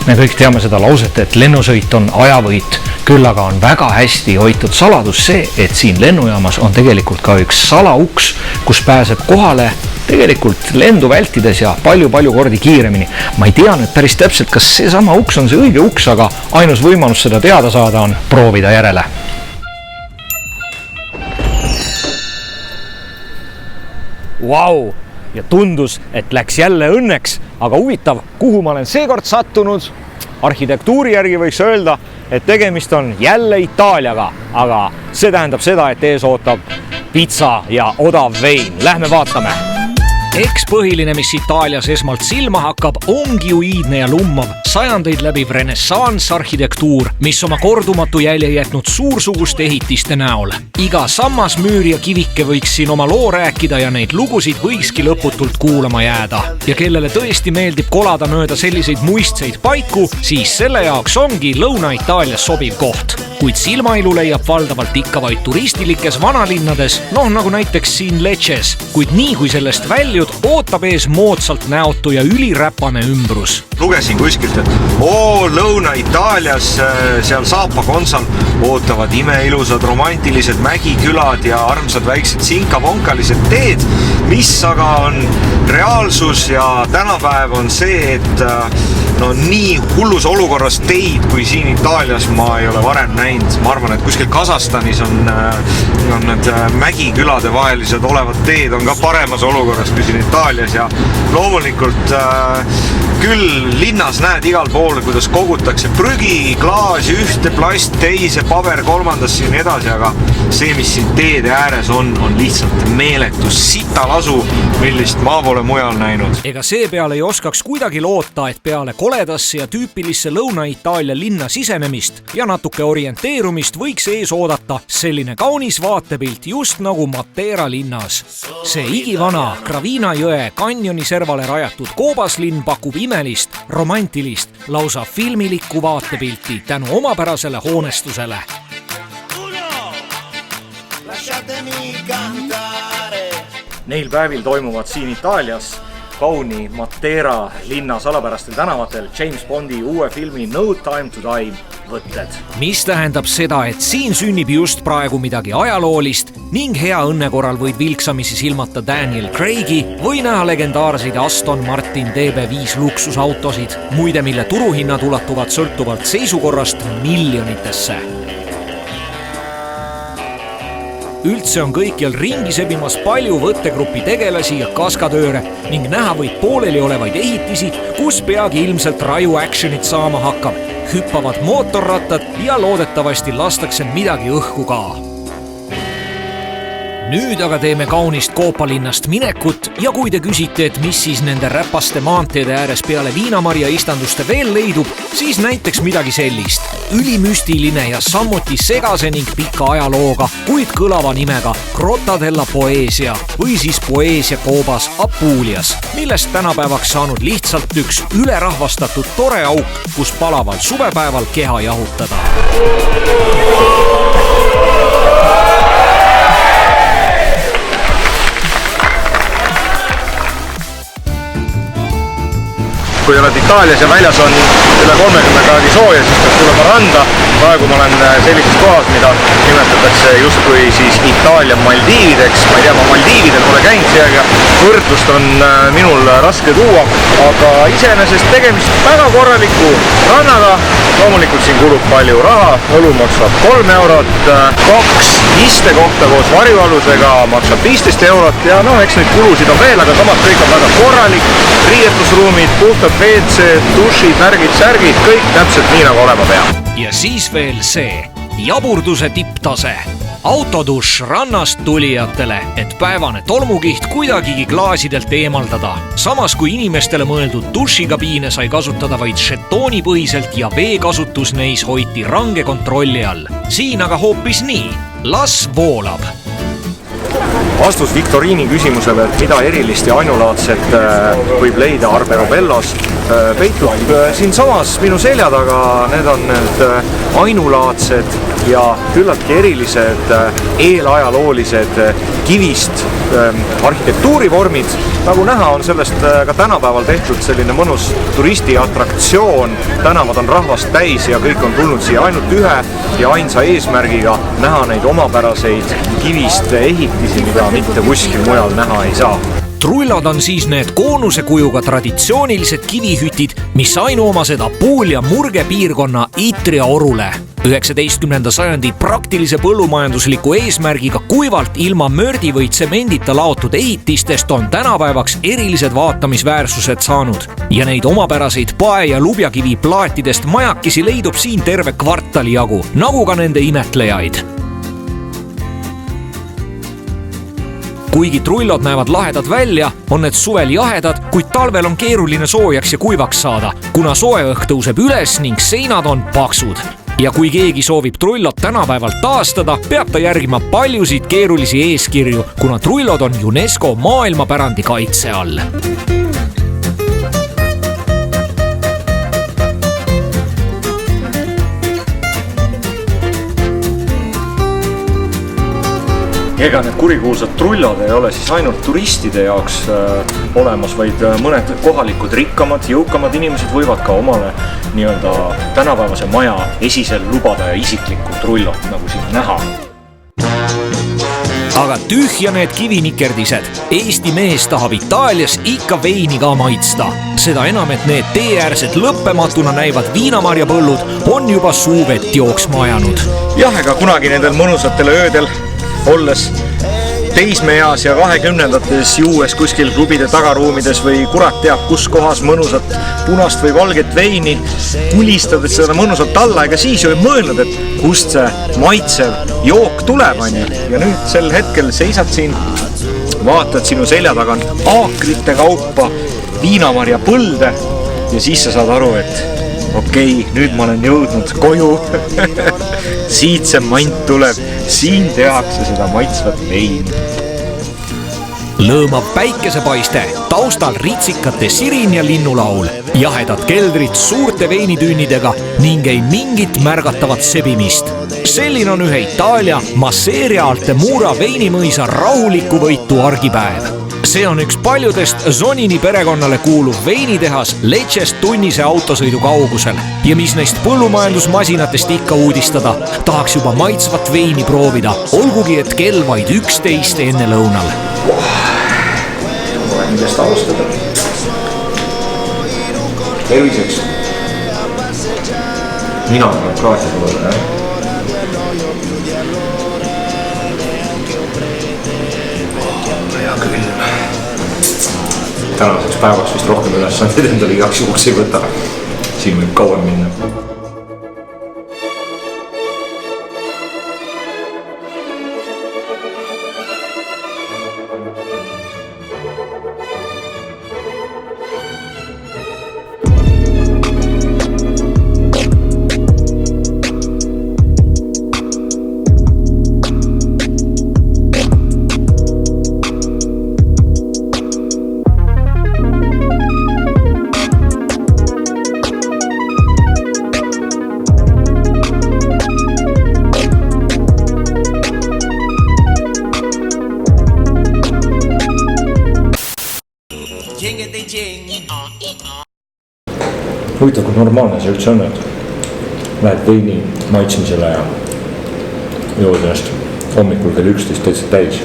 Me kõik teame seda lauset, et lennusõit on ajavõit, küll aga on väga hästi hoitud saladus see, et siin lennujaamas on tegelikult ka üks salauks, kus pääseb kohale tegelikult lendu vältides ja palju-palju kordi kiiremini. Ma ei tea nüüd päris täpselt, kas see sama uks on see õige uks, aga ainus võimalus seda teada saada on proovida järele. Vau! Ja tundus, et läks jälle õnneks, aga huvitav, kuhu ma olen seekord sattunud. Arhitektuuri järgi võiks öelda, et tegemist on jälle Itaaliaga, aga see tähendab seda, et ees ootab pizza ja odav vein. Lähme vaatame. Eks põhiline, mis Itaalias esmalt silma hakkab, ongi ju iidne ja lummav sajandeid läbiv renessansarhitektuur, mis oma kordumatu jälje jätnud suursuguste ehitiste näol. Iga sammas, müür ja kivike võiks siin oma loo rääkida ja neid lugusid võikski lõputult kuulama jääda. Ja kellele tõesti meeldib kolada mööda selliseid muistseid paiku, siis selle jaoks ongi Lõuna-Itaalias sobiv koht. Kuid silmailu leiab valdavalt ikka vaid turistilikes vanalinnades, nagu näiteks siin Lecces, kuid nii kui sellest väljud, ootab ees moodsalt näotu ja üliräpane ümbrus. Lugesin kuskilt, et Lõuna-Itaalias seal Saapa-Konsal ootavad imeilusad romantilised mägikülad ja armsad väiksed sinka-vonkalised teed, mis aga on reaalsus ja tänapäev on see, et nii hullus olukorras teid kui siin Itaalias ma ei ole varem näinud. Ma arvan, et kuskil Kasahstanis on need mägikülade vahelised olevad teed on ka paremas olukorras kui siin Itaalias ja loomulikult küll linnas näed igal pool, kuidas kogutakse prügi, klaasi, ühte plast, teise, paber, kolmandasse ja nii edasi, aga see, mis siin teede ääres on lihtsalt meeletus sitalasu, millist ma pole mujal näinud. Ega see peale ei oskaks kuidagi loota, et peale koledasse ja tüüpilisse Lõuna-Itaalia linna sisenemist ja natuke orienteerumist võiks ees oodata selline kaunis vaatepilt just nagu Matera linnas. See igivana Gravina jõe kanjoni servale rajatud koobaslinn pakub imelist, romantilist, lausa filmilikku vaatepilti tänu omapärasele hoonestusele. Neil päevil toimuvad siin Itaalias kauni Matera linna salapärastel tänavatel James Bondi uue filmi No Time to Die võtted. Mis tähendab seda, et siin sünnib just praegu midagi ajaloolist ning hea õnne korral võid vilksamisi silmata Daniel Craigi või näha legendaarseid Aston Martin DB5 luksusautosid, muide mille turuhinnad ulatuvad sõltuvalt seisukorrast miljonitesse. Üldse on kõikjal ringi sebimas palju võttegrupi tegelasi ja kaskadööre ning näha võid pooleli olevaid ehitisi, kus peagi ilmselt raju actionit saama hakkab. Hüppavad mootorrattad ja loodetavasti lastakse midagi õhku ka. Nüüd aga teeme kaunist Koopalinnast minekut ja kui te küsite, et mis siis nende räpaste maanteede ääres peale viinamarja istanduste veel leidub, siis näiteks midagi sellist. Ülimüstiline ja samuti segase ning pika ajalooga, kuid kõlava nimega Grotta della Poesia või siis Poesia koobas Apulias, millest tänapäevaks saanud lihtsalt üks ülerahvastatud tore auk, kus palaval suvepäeval keha jahutada. Kui oled Itaalias ja väljas on üle 30 kraadi sooja, siis peab tulema randa. Praegu ma olen sellises kohas, mida nimetatakse justkui siis Itaalia Maldiivideks. Ma ei tea, ma Maldiividel pole käinud seega, võrdlust on minul raske tuua, aga iseenesest tegemist väga korraliku rannaga. Loomulikult siin kulub palju raha, õlu maksab 3 eurot, 2 istekohta koos varjualusega maksab 15 eurot ja eks neid kulusid on veel, aga samas kõik on väga korralik, riietusruumid, puhtad WC, dušid, värgid, särgid, kõik täpselt nii nagu olema peab. Ja siis veel see, jaburduse tipptase. Autodušš rannast tulijatele, et päevane tolmukiht kuidagigi klaasidelt eemaldada. Samas kui inimestele mõeldud dušikabiine sai kasutada vaid žetoonipõhiselt ja veekasutus neis hoiti range kontrolli all. Siin aga hoopis nii, las voolab. Vastus viktoriini küsimusele, et mida erilist ja ainulaadset võib leida Arberobellos, peitub siin samas minu selja taga. Need on need ainulaadsed ja küllaltki erilised eelajaloolised kivist arhitektuurivormid. Nagu näha, on sellest ka tänapäeval tehtud selline mõnus turistiatraktsioon. Tänavad on rahvast täis ja kõik on tulnud siia ainult ühe ja ainsa eesmärgiga näha neid omapäraseid kivist ehitisi, mida mitte kuskil mujal näha ei saa. Trullod on siis need koonuse kujuga traditsioonilised kivihütid, mis ainuomased Apulia murge piirkonna Itria orule. 19. sajandi praktilise põllumajandusliku eesmärgiga kuivalt ilma mördi või tsemendita laotud ehitistest on tänapäevaks erilised vaatamisväärsused saanud. Ja neid omapäraseid pae- ja lubjakivi plaatidest majakisi leidub siin terve kvartali jagu, nagu ka nende imetlejaid. Kuigi trullod näevad lahedad välja, on need suvel jahedad, kuid talvel on keeruline soojaks ja kuivaks saada, kuna soe õhk tõuseb üles ning seinad on paksud. Ja kui keegi soovib trullod tänapäevalt taastada, peab ta järgima paljusid keerulisi eeskirju, kuna trullod on UNESCO maailmapärandi kaitse all. Ega need kurikuulsad trullod ei ole siis ainult turistide jaoks olemas, vaid mõned kohalikud rikkamad, jõukamad inimesed võivad ka omale nii-öelda tänapäevase maja esisel lubada ja isiklikku trullot, nagu siin näha. Aga tühja need kivinikerdised. Eesti mees tahab Itaalias ikka veini ka maitsta. Seda enam, et need teeäärsed lõppematuna näivad viinamarjapõllud on juba suuvett jooksma ajanud. Jah, ega kunagi nendel mõnusatel öödel olles teismeeas ja 20-ndates juues kuskil klubide tagaruumides või kurat teab kus kohas mõnusat punast või valget veini tulistades seda mõnusat alla, ega siis ju ei mõelnud, et kust see maitsev jook tuleb. Ja nüüd sel hetkel seisad siin, vaatad sinu selja taga aakrite kaupa viinamarja põlde ja siis sa saad aru, et okei, nüüd ma olen jõudnud koju. Siit see mant tuleb, siin tehakse seda maitsvat veini. Lõõmab päikesepaiste, taustal ritsikate sirin ja linnulaul, jahedad keldrid suurte veinitünnidega ning ei mingit märgatavat sebimist. Selline on ühe Itaalia Masseria Altemura veinimõisa rahuliku võitu argipäev. See on üks paljudest Zonini perekonnale kuuluv veinitehas Lecest tunnise autosõidu kaugusel. Ja mis neist põllumajandusmasinatest ikka uudistada, tahaks juba maitsvat veini proovida, olgugi et kell vaid 11 enne lõunal. Millest alustada? Terviseks. Mina olen kraasi tulele, ja külm. Tänaseks päevaks vist rohkem ülesandid endale igaks juhuks ei võta. Siin võib kauem minna. Huvitav, kui normaalne see üldse on, et lähed veini maitsmisele ja jood ennast hommikul kell 11 täitsa täis.